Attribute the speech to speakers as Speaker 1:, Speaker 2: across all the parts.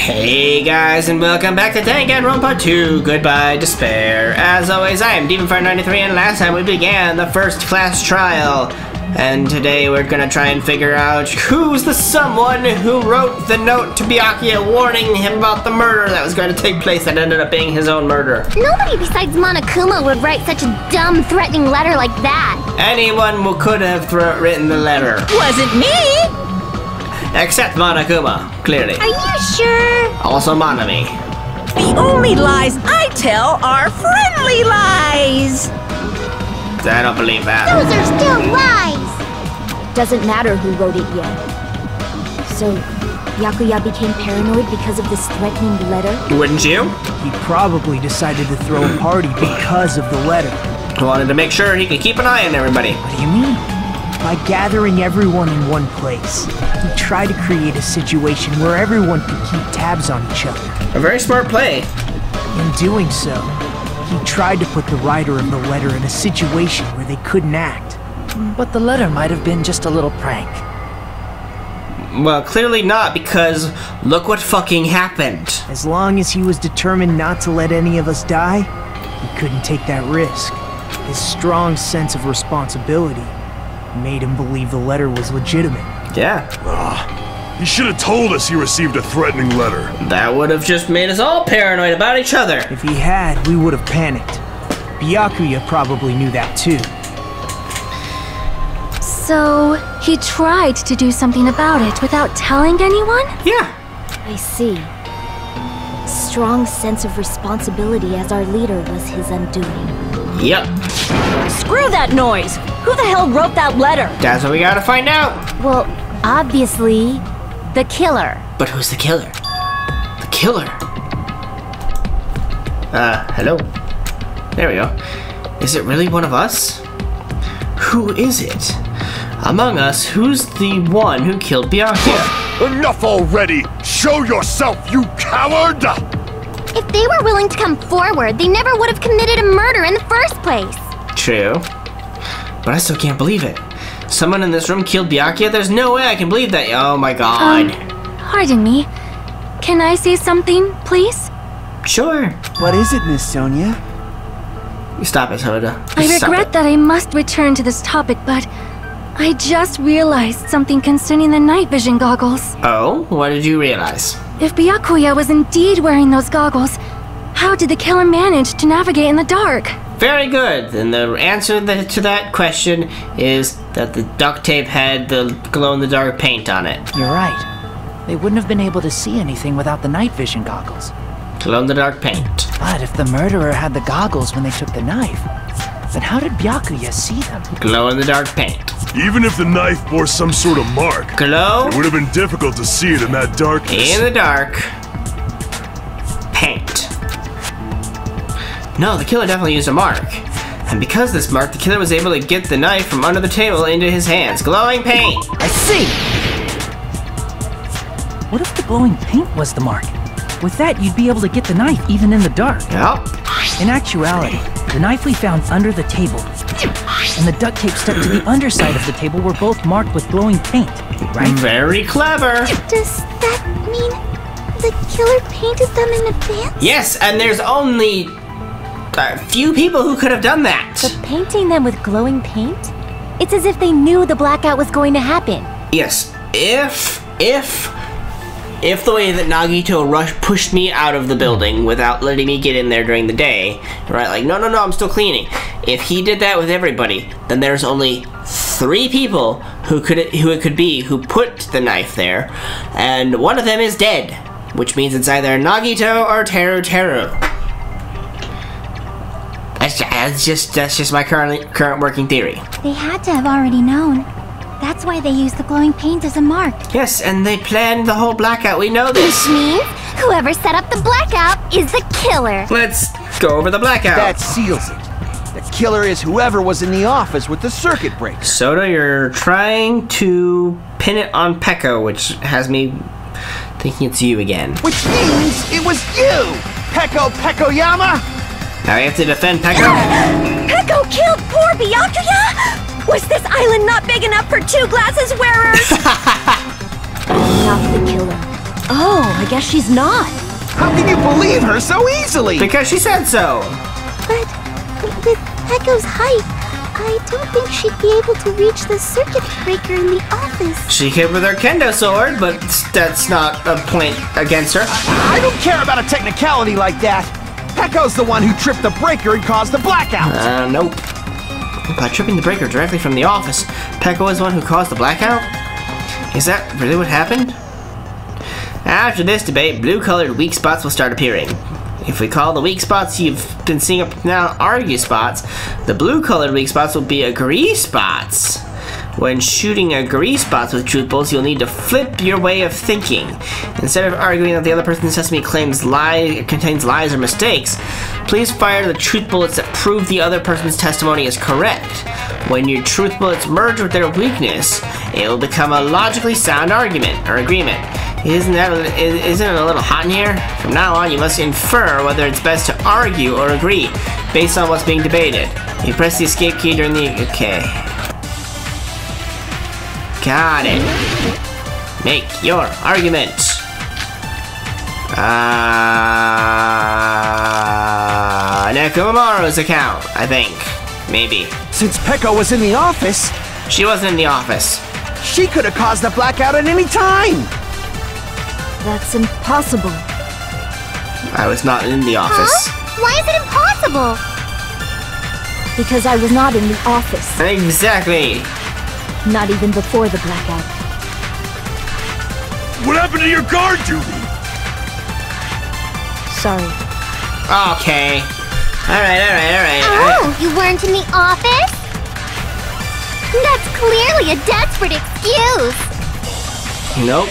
Speaker 1: Hey guys, and welcome back to Danganronpa 2, Goodbye Despair. As always, I am DemonFire93, and last time we began the first class trial. And today we're gonna try and figure out who's the someone who wrote the note to Byakuya warning him about the murder that was going to take place that ended up being his own murder.
Speaker 2: Nobody besides Monokuma would write such a dumb, threatening letter like that.
Speaker 1: Anyone who could have written the letter.
Speaker 3: Wasn't me!
Speaker 1: Except Monokuma, clearly.
Speaker 2: Are you sure?
Speaker 1: Also Monami.
Speaker 3: The only lies I tell are friendly lies!
Speaker 1: I don't believe that.
Speaker 2: Those are still lies!
Speaker 4: Doesn't matter who wrote it yet. So, Byakuya became paranoid because of this threatening letter?
Speaker 1: Wouldn't you?
Speaker 5: He probably decided to throw a party because of the letter.
Speaker 1: He wanted to make sure he could keep an eye on everybody.
Speaker 5: What do you mean? By gathering everyone in one place, he tried to create a situation where everyone could keep tabs on each other.
Speaker 1: A very smart play.
Speaker 5: In doing so, he tried to put the writer of the letter in a situation where they couldn't act.
Speaker 6: But the letter might have been just a little prank.
Speaker 1: Well, clearly not, because look what fucking happened.
Speaker 5: As long as he was determined not to let any of us die, he couldn't take that risk. His strong sense of responsibility made him believe the letter was legitimate.
Speaker 1: Yeah.
Speaker 7: He should have told us he received a threatening letter.
Speaker 1: That would have just made us all paranoid about each other.
Speaker 5: If he had, we would have panicked. Byakuya probably knew that too.
Speaker 4: So, he tried to do something about it without telling anyone?
Speaker 1: Yeah.
Speaker 4: I see. Strong sense of responsibility as our leader was his undoing.
Speaker 1: Yep.
Speaker 3: Screw that noise! Who the hell wrote that letter?
Speaker 1: That's what we gotta find out.
Speaker 4: Well, obviously, the killer.
Speaker 1: But who's the killer? The killer? Hello? There we go. Is it really one of us? Who is it? Among us, who's the one who killed Byakuya?
Speaker 7: Enough already! Show yourself, you coward!
Speaker 2: If they were willing to come forward, they never would have committed a murder in the first place.
Speaker 1: True. But I still can't believe it. Someone in this room killed Byakuya? There's no way I can believe that. Oh my god.
Speaker 4: Pardon me. Can I say something, please?
Speaker 1: Sure.
Speaker 5: What is it, Miss Sonia?
Speaker 1: Stop it, Hoda.
Speaker 4: I
Speaker 1: Stop
Speaker 4: regret
Speaker 1: it.
Speaker 4: that I must return to this topic, but I just realized something concerning the night vision goggles.
Speaker 1: Oh? What did you realize?
Speaker 4: If Byakuya was indeed wearing those goggles, how did the killer manage to navigate in the dark?
Speaker 1: Very good. And the answer to that question is that the duct tape had the glow-in-the-dark paint on it.
Speaker 6: You're right. They wouldn't have been able to see anything without the night vision goggles.
Speaker 1: Glow-in-the-dark paint.
Speaker 6: But if the murderer had the goggles when they took the knife, then how did Byakuya see them?
Speaker 1: Glow-in-the-dark paint.
Speaker 7: Even if the knife bore some sort of mark,
Speaker 1: Glow
Speaker 7: it would have been difficult to see it in that darkness.
Speaker 1: in the dark paint. No, the killer definitely used a mark. And because of this mark, the killer was able to get the knife from under the table into his hands. Glowing paint!
Speaker 6: I see! What if the glowing paint was the mark? With that, you'd be able to get the knife even in the dark.
Speaker 1: Yep.
Speaker 6: In actuality, the knife we found under the table and the duct tape stuck to the underside of the table were both marked with glowing paint, right?
Speaker 1: Very clever.
Speaker 2: Does that mean the killer painted them in advance?
Speaker 1: Yes, and there's only a few people who could have done that.
Speaker 4: But painting them with glowing paint? It's as if they knew the blackout was going to happen.
Speaker 1: Yes, if the way that Nagito pushed me out of the building without letting me get in there during the day, right? Like, no, I'm still cleaning. If he did that with everybody, then there's only 3 people who it could be who put the knife there, and one of them is dead, which means it's either Nagito or Teru. That's just my current working theory.
Speaker 2: They had to have already known. That's why they used the glowing paint as a mark.
Speaker 1: Yes, and they planned the whole blackout. We know this.
Speaker 2: Which means whoever set up the blackout is the killer.
Speaker 1: Let's go over the blackout.
Speaker 8: That seals it. The killer is whoever was in the office with the circuit breaker.
Speaker 1: Soda, you're trying to pin it on Pekko, which has me thinking it's you again.
Speaker 8: Which means it was you, Pekko-Yama!
Speaker 1: Now we have to defend Pekko.
Speaker 3: Pekko killed poor Byakuya? Was this island not big enough for 2 glasses wearers?
Speaker 4: I'm not the killer. Oh, I guess she's not.
Speaker 8: How can you believe her so easily?
Speaker 1: Because she said so.
Speaker 2: But with Pecco's height, I don't think she'd be able to reach the circuit breaker in the office.
Speaker 1: She could with her kendo sword, but that's not a point against her.
Speaker 8: I don't care about a technicality like that. Pecco's the one who tripped the breaker and caused the blackout.
Speaker 1: Nope. By tripping the breaker directly from the office, Pecco is the one who caused the blackout? Is that really what happened? After this debate, blue-colored weak spots will start appearing. If we call the weak spots you've been seeing up to now argue spots, the blue-colored weak spots will be agree spots. When shooting agree spots with truth bullets, you'll need to flip your way of thinking. Instead of arguing that the other person's testimony contains lies or mistakes, please fire the truth bullets that prove the other person's testimony is correct. When your truth bullets merge with their weakness, it will become a logically sound argument or agreement. Isn't it a little hot in here? From now on, you must infer whether it's best to argue or agree, based on what's being debated. You press the escape key during the... Okay. Got it. Make your argument. Nekomaru's account, I think. Maybe.
Speaker 8: Since Pecco was in the office...
Speaker 1: She wasn't in the office.
Speaker 8: She could have caused the blackout at any time.
Speaker 4: That's impossible.
Speaker 1: I was not in the office.
Speaker 2: Huh? Why is it impossible?
Speaker 4: Because I was not in the office.
Speaker 1: Exactly.
Speaker 4: Not even before the blackout.
Speaker 7: What happened to your guard duty?
Speaker 4: Sorry.
Speaker 1: Okay. Alright.
Speaker 2: Oh, you weren't in the office? That's clearly a desperate excuse.
Speaker 1: Nope.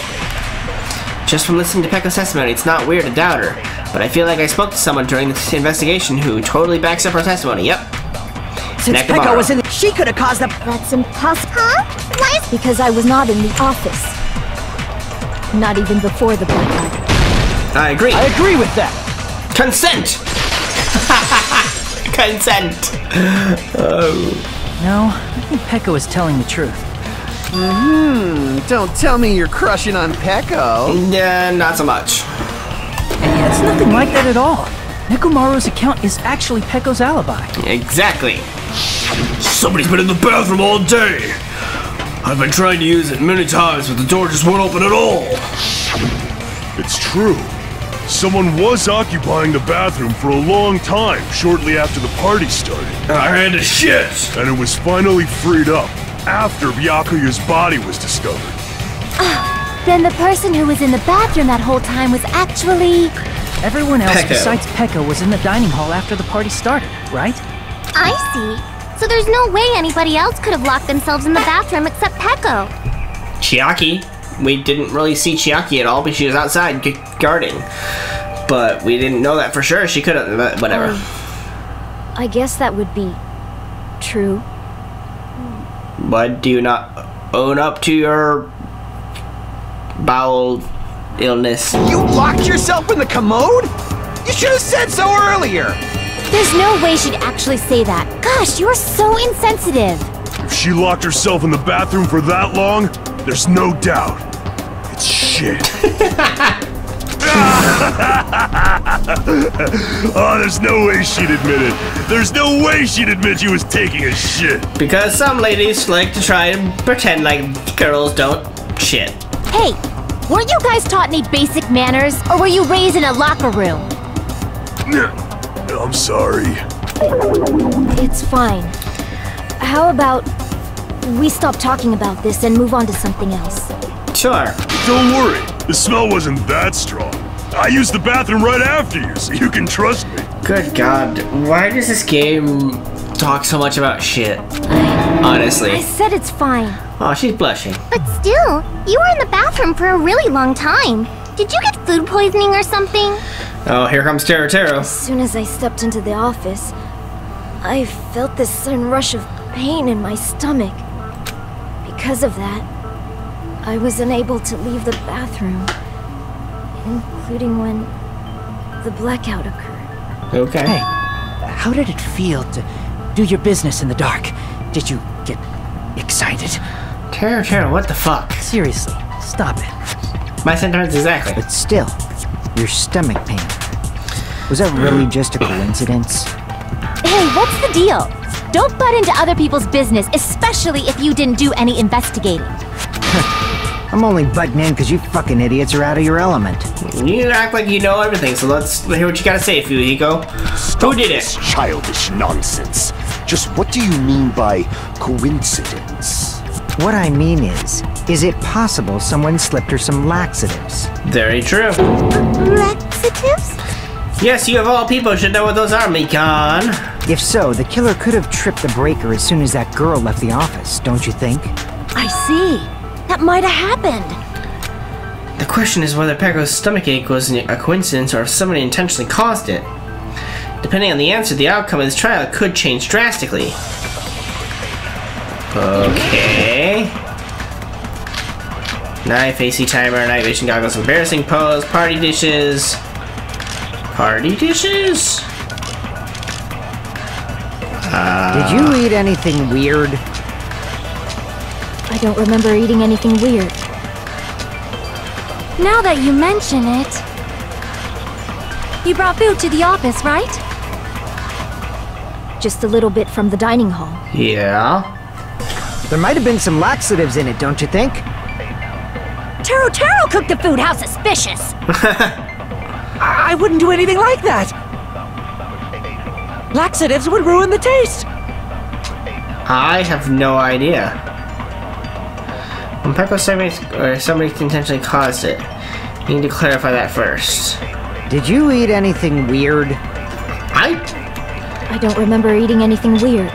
Speaker 1: Just from listening to Pecco's testimony, it's not weird to doubt her. But I feel like I spoke to someone during this investigation who totally backs up her testimony. Yep.
Speaker 3: Since Pecco was in the... She could have caused the...
Speaker 4: That's impossible.
Speaker 2: Huh? Why is...
Speaker 4: Because I was not in the office. Not even before the blackout.
Speaker 1: I agree.
Speaker 8: I agree with that.
Speaker 1: Consent! Consent! Oh.
Speaker 6: No, I think Pecco is telling the truth.
Speaker 8: Don't tell me you're crushing on Pecco.
Speaker 1: Yeah, not so much.
Speaker 6: It's nothing like that at all. Nekomaru's account is actually Pecco's alibi.
Speaker 1: Exactly.
Speaker 7: Somebody's been in the bathroom all day. I've been trying to use it many times, but the door just won't open at all. It's true. Someone was occupying the bathroom for a long time shortly after the party started. I had to shit! And it was finally freed up after Byakuya's body was discovered.
Speaker 2: Then the person who was in the bathroom that whole time was actually...
Speaker 6: Everyone else
Speaker 1: Pecco.
Speaker 6: besides Pecco was in the dining hall after the party started, right?
Speaker 2: I see. So there's no way anybody else could have locked themselves in the bathroom except Pecco.
Speaker 1: Chiaki. We didn't really see Chiaki at all, but she was outside guarding. But we didn't know that for sure. She could have, but whatever.
Speaker 4: I guess that would be true.
Speaker 1: Why do you not own up to your bowel illness?
Speaker 8: You locked yourself in the commode? You should have said so earlier.
Speaker 2: There's no way she'd actually say that. Gosh, you're so insensitive.
Speaker 7: If she locked herself in the bathroom for that long, there's no doubt. It's shit. Oh, there's no way she'd admit it. There's no way she'd admit she was taking a shit.
Speaker 1: Because some ladies like to try and pretend like girls don't shit.
Speaker 2: Hey, weren't you guys taught any basic manners, or were you raised in a locker room?
Speaker 7: I'm sorry.
Speaker 4: It's fine. How about we stop talking about this and move on to something else?
Speaker 1: Sure.
Speaker 7: Don't worry, the smell wasn't that strong. I used the bathroom right after you, so you can trust me.
Speaker 1: Good God, why does this game talk so much about shit?
Speaker 4: I
Speaker 1: Honestly.
Speaker 4: said it's fine.
Speaker 1: Oh, she's blushing.
Speaker 2: But still, you were in the bathroom for a really long time. Did you get food poisoning or something?
Speaker 1: Oh, here comes Taro Taro.
Speaker 4: As soon as I stepped into the office, I felt this sudden rush of pain in my stomach. Because of that, I was unable to leave the bathroom, including when the blackout occurred.
Speaker 1: Okay.
Speaker 6: Hey, how did it feel to do your business in the dark? Did you get excited?
Speaker 1: Taro Taro, what the fuck?
Speaker 6: Seriously, stop it.
Speaker 1: My sentiments exactly.
Speaker 9: But still, your stomach pain. Was that really just a coincidence?
Speaker 2: Hey, what's the deal? Don't butt into other people's business, especially if you didn't do any investigating.
Speaker 9: I'm only butting in because you fucking idiots are out of your element.
Speaker 1: You act like you know everything, so let's hear what you gotta say, Fuyuhiko. Who did it?
Speaker 7: Childish nonsense. Just what do you mean by coincidence?
Speaker 9: What I mean is it possible someone slipped her some laxatives?
Speaker 1: Very true.
Speaker 2: Laxatives?
Speaker 1: Yes, you of all people should know what those are, Mikan.
Speaker 9: If so, the killer could have tripped the breaker as soon as that girl left the office, don't you think?
Speaker 2: I see. That might have happened.
Speaker 1: The question is whether Pecco's stomachache was a coincidence or if somebody intentionally caused it. Depending on the answer, the outcome of this trial could change drastically. Okay. Knife, AC timer, night vision goggles, embarrassing pose, party dishes. Party dishes?
Speaker 9: Did you eat anything weird?
Speaker 4: I don't remember eating anything weird.
Speaker 2: Now that you mention it... You brought food to the office, right?
Speaker 4: Just a little bit from the dining hall.
Speaker 1: Yeah.
Speaker 9: There might have been some laxatives in it, don't you think?
Speaker 2: Taro cooked the food. How suspicious!
Speaker 3: I wouldn't do anything like that. Laxatives would ruin the taste.
Speaker 1: I have no idea. When Pecco somebody intentionally caused it, you need to clarify that first.
Speaker 9: Did you eat anything weird?
Speaker 4: I don't remember eating anything weird.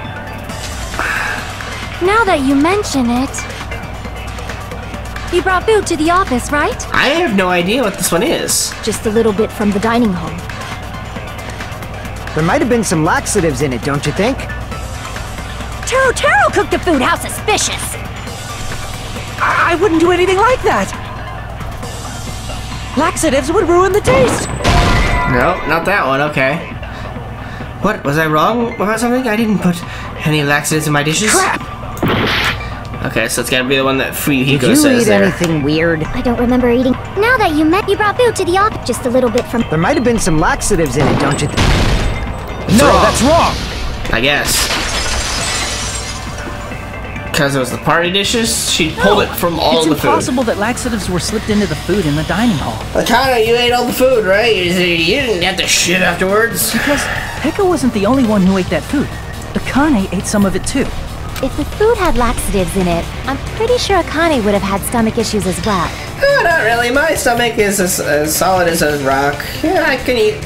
Speaker 2: Now that you mention it... You brought food to the office, right?
Speaker 1: I have no idea what this one is.
Speaker 4: Just a little bit from the dining hall.
Speaker 9: There might have been some laxatives in it, don't you think?
Speaker 2: Taro cooked the food. How suspicious!
Speaker 3: I wouldn't do anything like that. Laxatives would ruin the taste.
Speaker 1: No, not that one, okay. What, was I wrong about something? I didn't put any laxatives in my dishes?
Speaker 3: Crap!
Speaker 1: Okay, so it's gotta be the one that Fuyuhiko
Speaker 9: Did you
Speaker 1: says
Speaker 9: eat
Speaker 1: there.
Speaker 9: anything weird?
Speaker 2: I don't remember eating... Now that you brought food to the office... Just a little bit from...
Speaker 9: There might have been some laxatives in it, don't you think?
Speaker 8: No, that's wrong!
Speaker 1: I guess. Because it was the party dishes, she pulled it from all the
Speaker 6: It's
Speaker 1: food.
Speaker 6: impossible that laxatives were slipped into the food in the dining hall.
Speaker 1: Akana, you ate all the food, right? You didn't have to shit afterwards.
Speaker 6: Because Pecco wasn't the only one who ate that food. Akane ate some of it too.
Speaker 2: If the food had laxatives in it, I'm pretty sure Akane would have had stomach issues as well.
Speaker 1: Oh, not really. My stomach is as solid as a rock. Yeah, I can eat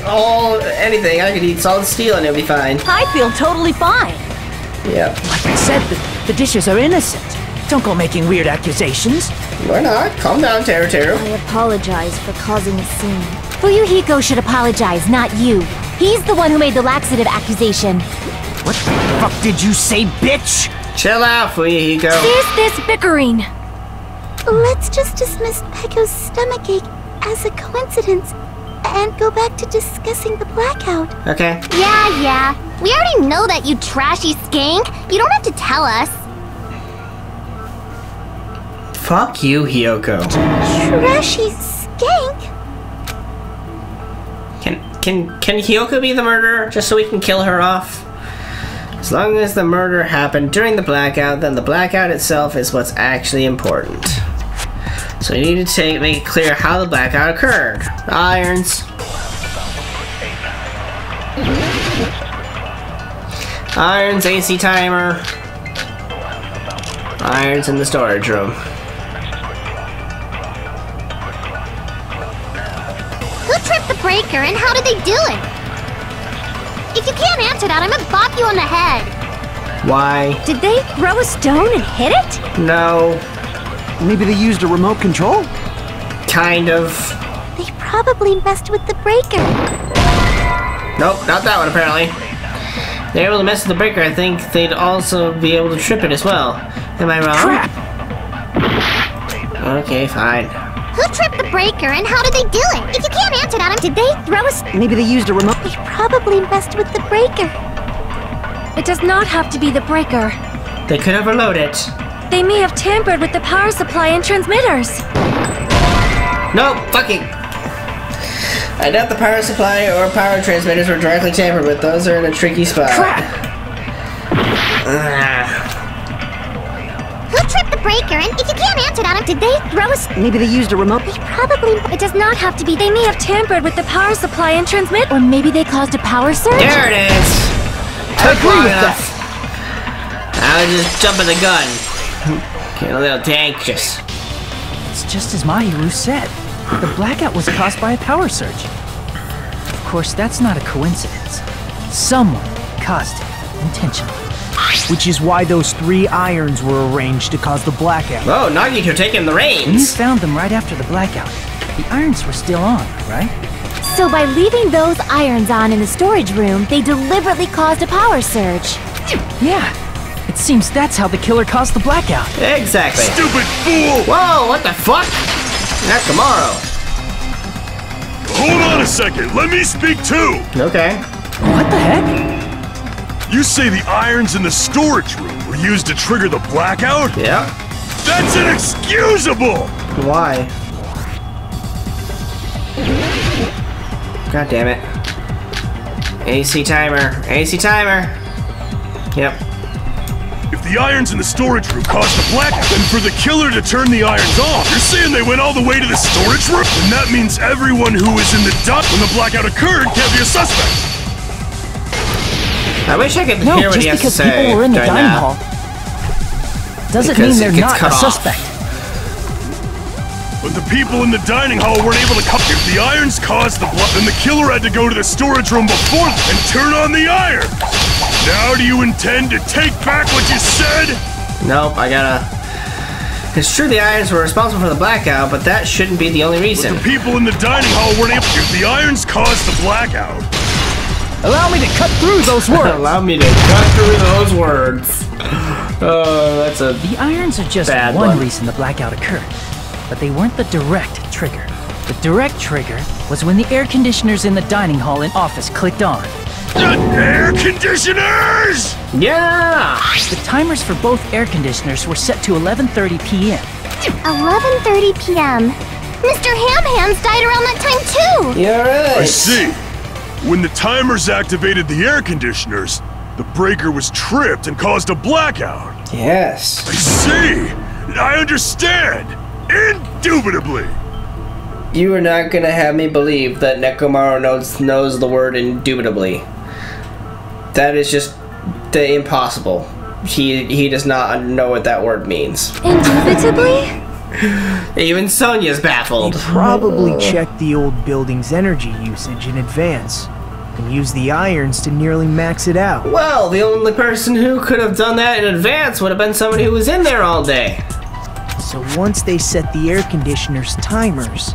Speaker 1: anything. I could eat solid steel and it'll be fine.
Speaker 3: I feel totally fine.
Speaker 1: Yep.
Speaker 3: Like I said, the dishes are innocent. Don't go making weird accusations.
Speaker 1: We're not. Calm down, Teru.
Speaker 4: I apologize for causing a scene.
Speaker 2: Fuyuhiko should apologize, not you. He's the one who made the laxative accusation.
Speaker 8: What the fuck did you say, bitch?
Speaker 1: Chill out, Fuyuhiko.
Speaker 2: Is this bickering?
Speaker 10: Let's just dismiss Pecco's stomachache as a coincidence and go back to discussing the blackout.
Speaker 1: Okay.
Speaker 2: Yeah. We already know that, you trashy skank. You don't have to tell us.
Speaker 1: Fuck you, Hiyoko.
Speaker 10: Trashy skank?
Speaker 1: Can Hiyoko be the murderer just so we can kill her off? As long as the murder happened during the blackout, then the blackout itself is what's actually important. So we need to make it clear how the blackout occurred. Irons. Irons, AC timer. Irons in the storage room.
Speaker 2: Who tripped the breaker and how did they do it? If you can't answer that, I'm gonna bop you on the head.
Speaker 1: Why?
Speaker 2: Did they throw a stone and hit it?
Speaker 1: No.
Speaker 8: Maybe they used a remote control?
Speaker 1: Kind of.
Speaker 10: They probably messed with the breaker.
Speaker 1: Nope, not that one apparently. They're able to mess with the breaker. I think they'd also be able to trip it as well. Am I wrong?
Speaker 3: Crap!
Speaker 1: Okay, fine.
Speaker 2: Who tripped the breaker and how did they do it? If you can't answer that, did they throw a...
Speaker 8: Maybe they used a remote...
Speaker 10: They probably messed with the breaker.
Speaker 2: It does not have to be the breaker.
Speaker 1: They could overload it.
Speaker 2: They may have tampered with the power supply and transmitters.
Speaker 1: No, fucking. I doubt the power supply or power transmitters were directly tampered with. Those are in a tricky spot.
Speaker 10: Crap! Who tripped the breaker? And if you can't answer that, did they throw us?
Speaker 9: Maybe they used a remote.
Speaker 10: They probably. It does not have to be.
Speaker 4: They may have tampered with the power supply and transmit, or maybe they caused a power surge.
Speaker 1: There it is.
Speaker 5: I agree with that.
Speaker 1: I was just jumping the gun. Getting a little anxious.
Speaker 6: It's just as Mahiru said. The blackout was caused by a power surge. Of course, that's not a coincidence. Someone caused it intentionally.
Speaker 5: Which is why those 3 irons were arranged to cause the blackout.
Speaker 1: Oh, Nagito taking the
Speaker 6: When you
Speaker 1: reins.
Speaker 6: found them right after the blackout, the irons were still on, right?
Speaker 4: So by leaving those irons on in the storage room, they deliberately caused a power surge.
Speaker 6: Yeah. It seems that's how the killer caused the blackout.
Speaker 1: Exactly.
Speaker 7: Stupid fool!
Speaker 1: Whoa, what the fuck? Nakamaro.
Speaker 7: Hold on a second, let me speak too!
Speaker 1: Okay.
Speaker 6: What the heck?
Speaker 7: You say the irons in the storage room were used to trigger the blackout?
Speaker 1: Yeah.
Speaker 7: That's inexcusable!
Speaker 1: Why? God damn it. AC timer. AC timer. Yep.
Speaker 7: If the irons in the storage room caused the blackout, then for the killer to turn the irons off, you're saying they went all the way to the storage room? And that means everyone who was in the dock when the blackout occurred can't be a suspect.
Speaker 1: I wish I could
Speaker 6: No,
Speaker 1: hear what
Speaker 6: just
Speaker 1: he has to
Speaker 6: because
Speaker 1: say.
Speaker 6: people were in the
Speaker 1: during
Speaker 6: dining
Speaker 1: that.
Speaker 6: hall doesn't
Speaker 1: Because
Speaker 6: mean
Speaker 1: it
Speaker 6: they're
Speaker 1: gets
Speaker 6: not
Speaker 1: cut
Speaker 6: a
Speaker 1: off.
Speaker 6: suspect.
Speaker 7: But the people in the dining hall weren't able to cut. If the irons caused the blood, then the killer had to go to the storage room before and turn on the iron. Now do you intend to take back what you said?
Speaker 1: Nope, I gotta... It's true the irons were responsible for the blackout, but that shouldn't be the only reason.
Speaker 7: But the people in the dining hall weren't able. If the irons caused the blackout,
Speaker 5: Allow me to cut through those words.
Speaker 1: Allow me to cut through those words. Oh, that's a...
Speaker 6: The irons are just
Speaker 1: bad
Speaker 6: one
Speaker 1: one.
Speaker 6: reason the blackout occurred, but they weren't the direct trigger. The direct trigger was when the air conditioners in the dining hall and office clicked on.
Speaker 7: air conditioners!
Speaker 1: Yeah!
Speaker 6: The timers for both air conditioners were set to 11:30 p.m.
Speaker 10: 11:30 p.m. Mr. Ham Hands died around that time too.
Speaker 1: You're right.
Speaker 7: I see. When the timers activated the air conditioners, the breaker was tripped and caused a blackout.
Speaker 1: Yes.
Speaker 7: I see. I understand. Indubitably.
Speaker 1: You are not gonna have me believe that Nekomaru knows the word indubitably. That is just impossible. He does not know what that word means.
Speaker 4: Indubitably?
Speaker 1: Even Sonya's baffled.
Speaker 5: He probably checked the old building's energy usage in advance and used the irons to nearly max it out.
Speaker 1: Well, the only person who could have done that in advance would have been somebody who was in there all day.
Speaker 5: So once they set the air conditioner's timers,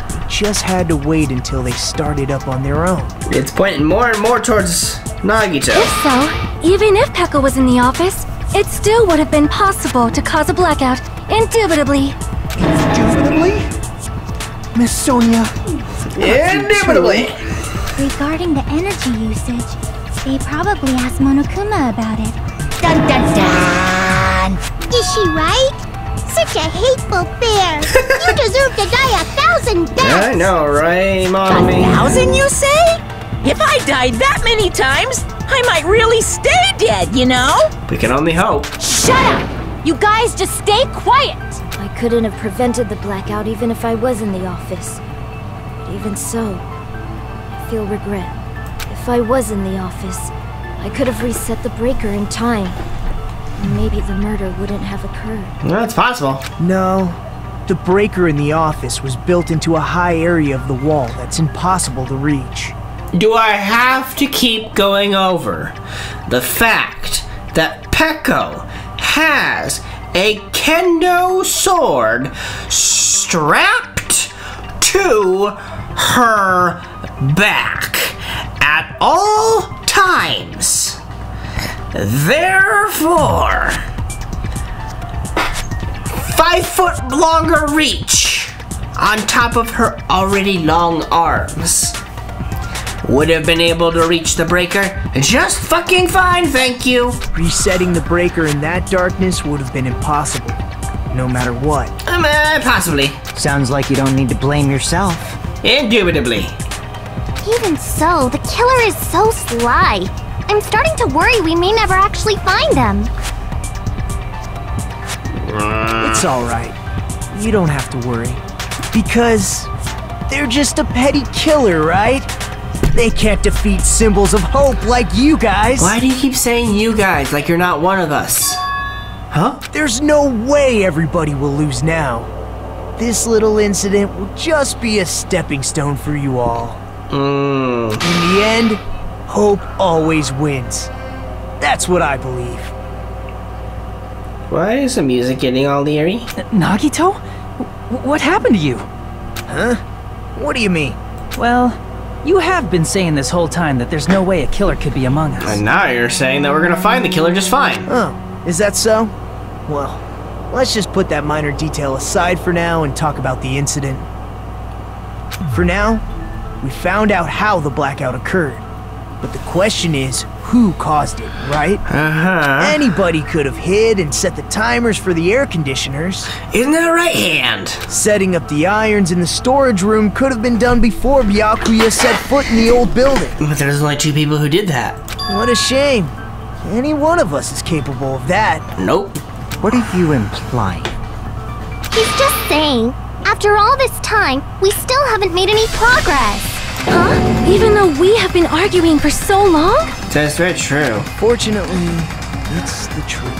Speaker 5: they just had to wait until they started up on their own.
Speaker 1: It's pointing more and more towards Nagito.
Speaker 4: If so, even if Pekka was in the office, it still would have been possible to cause a blackout, indubitably.
Speaker 9: Indubitably? Miss Sonia.
Speaker 1: Indubitably.
Speaker 10: Regarding the energy usage, they probably asked Monokuma about it. Dun dun dun! Is she right? Such a hateful bear! You deserve to die 1,000 deaths!
Speaker 1: I know, right, Mommy?
Speaker 3: 1,000, you say? If I died that many times, I might really stay dead, you know?
Speaker 1: We can only hope.
Speaker 4: Shut up! You guys just stay quiet! I couldn't have prevented the blackout even if I was in the office. But even so, I feel regret. If I was in the office, I could have reset the breaker in time. And maybe the murder wouldn't have occurred.
Speaker 1: Well, it's possible.
Speaker 5: No, the breaker in the office was built into a high area of the wall that's impossible to reach.
Speaker 1: Do I have to keep going over the fact that Peko has a kendo sword strapped to her back at all times? Therefore, 5 foot longer reach on top of her already long arms would have been able to reach the breaker just fucking fine, thank you.
Speaker 5: Resetting the breaker in that darkness would have been impossible. no matter what.
Speaker 1: Possibly.
Speaker 9: Sounds like you don't need to blame yourself.
Speaker 1: Indubitably.
Speaker 2: Even so, the killer is so sly. I'm starting to worry we may never actually find them.
Speaker 5: It's alright. You don't have to worry. Because they're just a petty killer, right? They can't defeat symbols of hope like you guys.
Speaker 1: Why do you keep saying you guys like you're not one of us? Huh?
Speaker 5: There's no way everybody will lose now. This little incident will just be a stepping stone for you all. In the end, hope always wins. That's what I believe.
Speaker 1: Why is the music getting all eerie?
Speaker 6: Nagito? What happened to you?
Speaker 5: Huh? What do you mean?
Speaker 6: Well, you have been saying this whole time that there's no way a killer could be among us.
Speaker 1: And now you're saying that we're gonna find the killer just fine.
Speaker 5: Oh, is that so? Well, let's just put that minor detail aside for now and talk about the incident. For now, we found out how the blackout occurred. But the question is, who caused it, right? Anybody could have hid and set the timers for the air conditioners.
Speaker 1: Isn't that right, Hand?
Speaker 5: Setting up the irons in the storage room could have been done before Byakuya set foot in the old building.
Speaker 1: But there's only 2 people who did that.
Speaker 5: What a shame. Any one of us is capable of that.
Speaker 1: Nope.
Speaker 9: What are you implying?
Speaker 2: He's just saying, after all this time, we still haven't made any progress.
Speaker 4: Huh? Even though we have been arguing for so long?
Speaker 1: That's very true.
Speaker 5: Fortunately, it's the truth.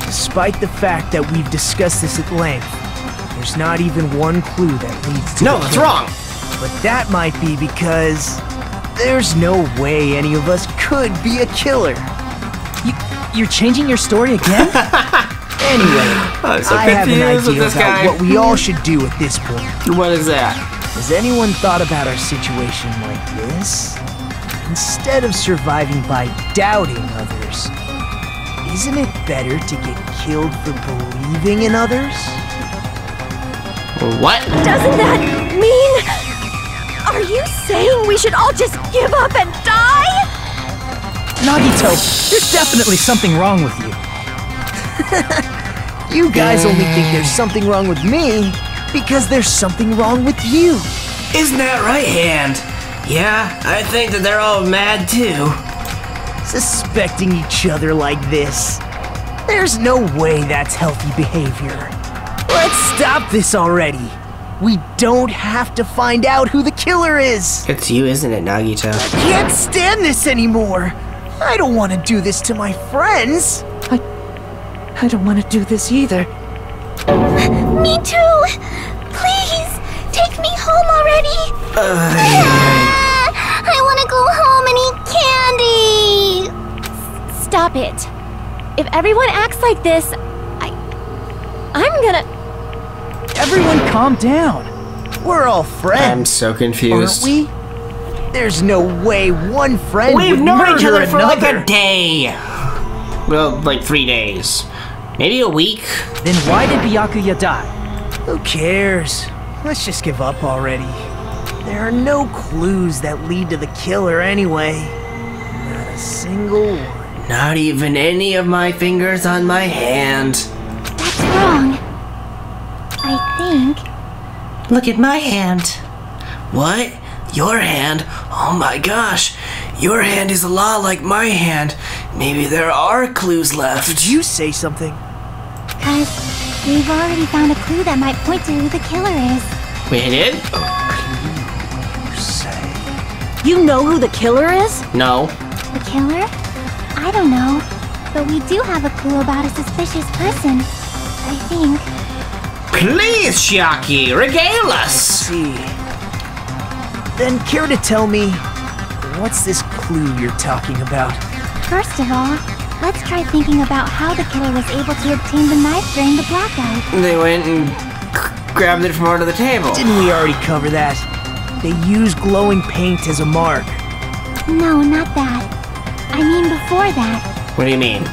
Speaker 5: Despite the fact that we've discussed this at length, there's not even one clue that leads to
Speaker 1: No, that's wrong.
Speaker 5: But that might be because there's no way any of us could be a killer.
Speaker 6: You're changing your story again?
Speaker 5: Anyway,
Speaker 1: I'm so
Speaker 5: I have an
Speaker 1: confused with
Speaker 5: idea
Speaker 1: this
Speaker 5: about
Speaker 1: guy.
Speaker 5: what we all should do at this point.
Speaker 1: What is that?
Speaker 5: Has anyone thought about our situation like this? Instead of surviving by doubting others, isn't it better to get killed for believing in others?
Speaker 1: What?
Speaker 4: Doesn't that mean... Are you saying we should all just give up and die?
Speaker 6: Nagito, there's definitely something wrong with you.
Speaker 5: You guys only think there's something wrong with me because there's something wrong with you.
Speaker 1: Isn't that right, Hand? Yeah, I think that they're all mad too.
Speaker 5: Suspecting each other like this. There's no way that's healthy behavior. Let's stop this already. We don't have to find out who the killer is.
Speaker 1: It's you, isn't it, Nagito?
Speaker 5: I can't stand this anymore. I don't want to do this to my friends.
Speaker 3: I don't want to do this either.
Speaker 2: Me too! Please, take me home already! I want to go home and eat candy!
Speaker 4: Stop it. If everyone acts like this, I'm gonna...
Speaker 6: Everyone calm down.
Speaker 5: We're all friends.
Speaker 1: I'm so confused.
Speaker 5: Aren't we? There's no way one friend
Speaker 1: We've
Speaker 5: would
Speaker 1: known
Speaker 5: murder
Speaker 1: each other for
Speaker 5: another.
Speaker 1: like a day. Well, like 3 days. Maybe a week.
Speaker 6: Then why did Byakuya die?
Speaker 5: Who cares? Let's just give up already. There are no clues that lead to the killer anyway. Not a single one.
Speaker 1: Not even any of my fingers on my hand.
Speaker 2: That's wrong. I think...
Speaker 1: Look at my hand. What? Your hand? Oh my gosh. Your hand is a lot like my hand. Maybe there are clues left.
Speaker 5: Did you say something?
Speaker 2: Cause we've already found a clue that might point to who the killer is.
Speaker 1: We did?
Speaker 4: You know who the killer is?
Speaker 1: No.
Speaker 2: The killer? I don't know. But we do have a clue about a suspicious person. I think.
Speaker 1: Please, Shiaki, regale us.
Speaker 5: See. Then care to tell me, what's this clue you're talking about?
Speaker 2: First of all, let's try thinking about how the killer was able to obtain the knife during the blackout.
Speaker 1: They went and grabbed it from under the table.
Speaker 5: Didn't we already cover that? They used glowing paint as a mark.
Speaker 2: No, not that. I mean before that.
Speaker 1: What do you mean?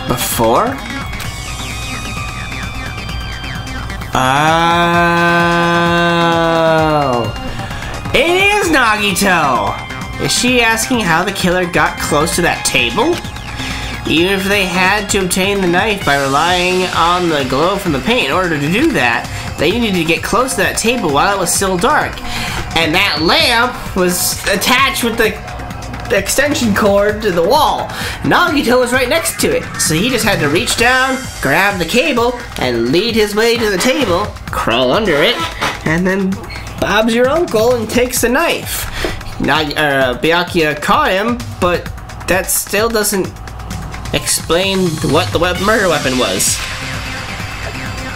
Speaker 1: Before? Oh. It is Nagito! Is she asking how the killer got close to that table? Even if they had to obtain the knife by relying on the glow from the paint, in order to do that, they needed to get close to that table while it was still dark. And that lamp was attached with the extension cord to the wall. Nagito was right next to it, so he just had to reach down, grab the cable, and lead his way to the table, crawl under it, and then Bob's your uncle and takes the knife. Byakuya caught him, but that still doesn't explain what the murder weapon was.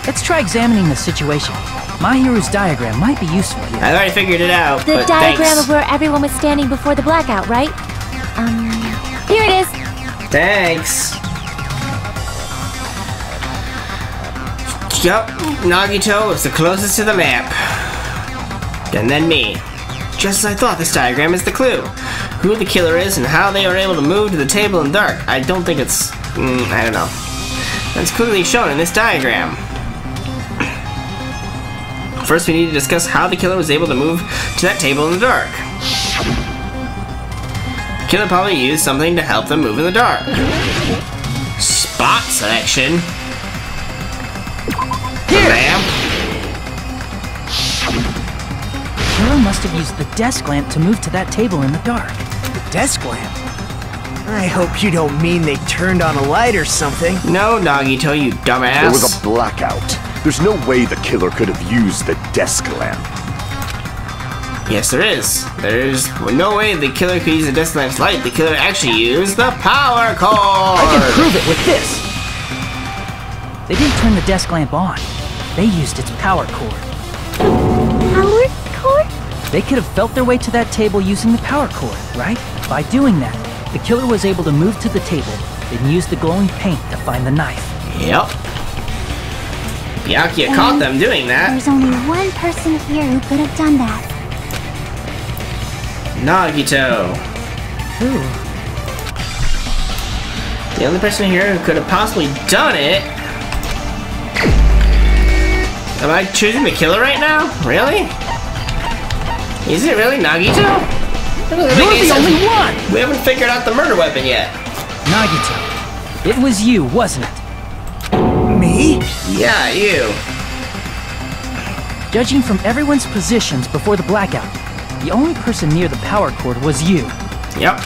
Speaker 6: Let's try examining the situation. Mahiru's diagram might be useful here.
Speaker 1: I already figured it out,
Speaker 10: The
Speaker 1: but
Speaker 10: diagram
Speaker 1: thanks.
Speaker 10: of where everyone was standing before the blackout, right? Here it is.
Speaker 1: Thanks. Yup, Nagito was the closest to the lamp. And then me. Just as I thought, this diagram is the clue. Who the killer is and how they are able to move to the table in the dark. I don't think it's... I don't know. That's clearly shown in this diagram. First, we need to discuss how the killer was able to move to that table in the dark. The killer probably used something to help them move in the dark. Spot selection.
Speaker 6: Here!
Speaker 1: Lamp.
Speaker 6: The killer must have used the desk lamp to move to that table in the dark.
Speaker 5: The desk lamp? I hope you don't mean they turned on a light or something.
Speaker 1: No, Nagito, you dumbass.
Speaker 7: There was a blackout. There's no way the killer could have used the desk lamp.
Speaker 1: Yes, there is. There's no way the killer could use the desk lamp's light. The killer actually used the power cord.
Speaker 6: I can prove it with this. They didn't turn the desk lamp on. They used its power cord.
Speaker 10: Power cord?
Speaker 6: They could have felt their way to that table using the power cord, right? By doing that, the killer was able to move to the table, then use the glowing paint to find the knife.
Speaker 1: Yep. Byakuya caught them doing that.
Speaker 10: There's only one person here who could have done that.
Speaker 1: Nagito.
Speaker 6: Who?
Speaker 1: The only person here who could have possibly done it. Am I choosing the killer right now? Really? Is it really Nagito?
Speaker 6: You're the only one!
Speaker 1: We haven't figured out the murder weapon yet.
Speaker 6: Nagito, it was you, wasn't it?
Speaker 5: Me?
Speaker 1: Yeah, you.
Speaker 6: Judging from everyone's positions before the blackout, the only person near the power cord was you.
Speaker 1: Yep.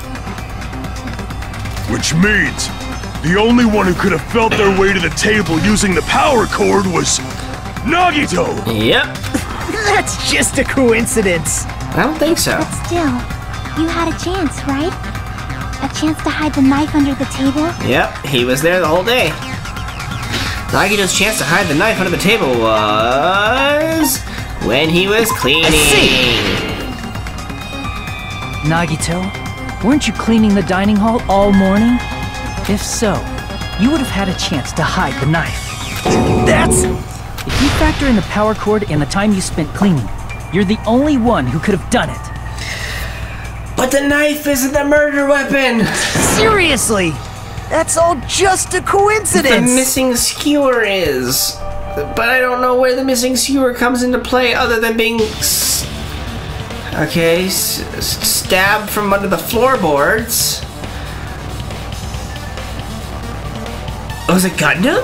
Speaker 7: Which means the only one who could have felt their way to the table using the power cord was Nagito!
Speaker 1: Yep.
Speaker 5: That's just a coincidence.
Speaker 1: I don't think so.
Speaker 10: But still, you had a chance, right? A chance to hide the knife under the table?
Speaker 1: Yep, he was there the whole day. Nagito's chance to hide the knife under the table was... when he was cleaning.
Speaker 6: Nagito, weren't you cleaning the dining hall all morning? If so, you would have had a chance to hide the knife.
Speaker 5: That's...
Speaker 6: If you factor in the power cord and the time you spent cleaning, you're the only one who could have done it.
Speaker 1: But the knife isn't the murder weapon!
Speaker 5: Seriously! That's all just a coincidence!
Speaker 1: The missing skewer is. But I don't know where the missing skewer comes into play other than being... stabbed from under the floorboards. Was it Gundam?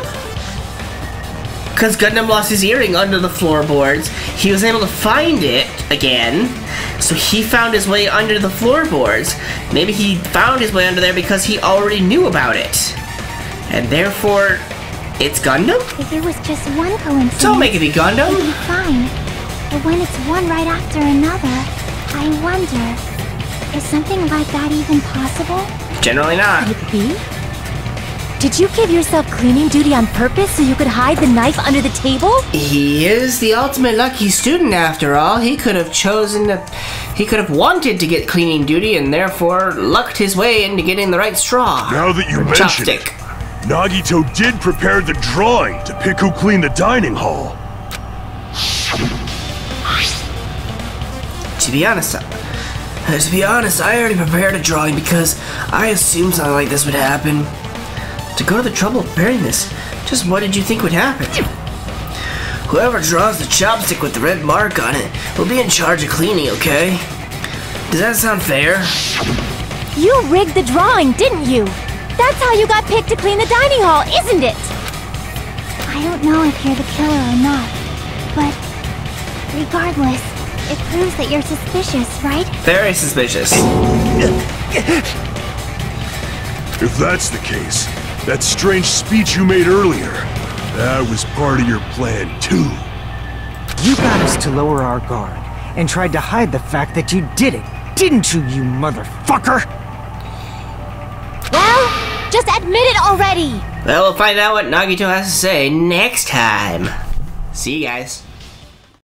Speaker 1: Because Gundam lost his earring under the floorboards. He was able to find it again. So he found his way under the floorboards. Maybe he found his way under there because he already knew about it. And therefore, it's Gundam?
Speaker 10: If it was just one coincidence,
Speaker 1: Don't make it be Gundam.
Speaker 10: it'd be fine. But when it's one right after another, I wonder, is something like that even possible?
Speaker 1: Generally not.
Speaker 10: Could it be? Did you give yourself cleaning duty on purpose so you could hide the knife under the table?
Speaker 1: He is the ultimate lucky student after all. He could have chosen to... He could have wanted to get cleaning duty and therefore lucked his way into getting the right straw.
Speaker 7: Now that you mention it, Nagito did prepare the drawing to pick who cleaned the dining hall.
Speaker 1: To be honest, I already prepared a drawing because I assumed something like this would happen. To go to the trouble of preparing this, just what did you think would happen? Whoever draws the chopstick with the red mark on it will be in charge of cleaning, okay? Does that sound fair?
Speaker 10: You rigged the drawing, didn't you?
Speaker 4: That's how you got picked to clean the dining hall, isn't it?
Speaker 10: I don't know if you're the killer or not, but regardless, it proves that you're suspicious, right?
Speaker 1: Very suspicious.
Speaker 7: If that's the case, that strange speech you made earlier, that was part of your plan too.
Speaker 9: You got us to lower our guard and tried to hide the fact that you did it, didn't you, you motherfucker?
Speaker 4: Well, just admit it already!
Speaker 1: Well, we'll find out what Nagito has to say next time. See you guys.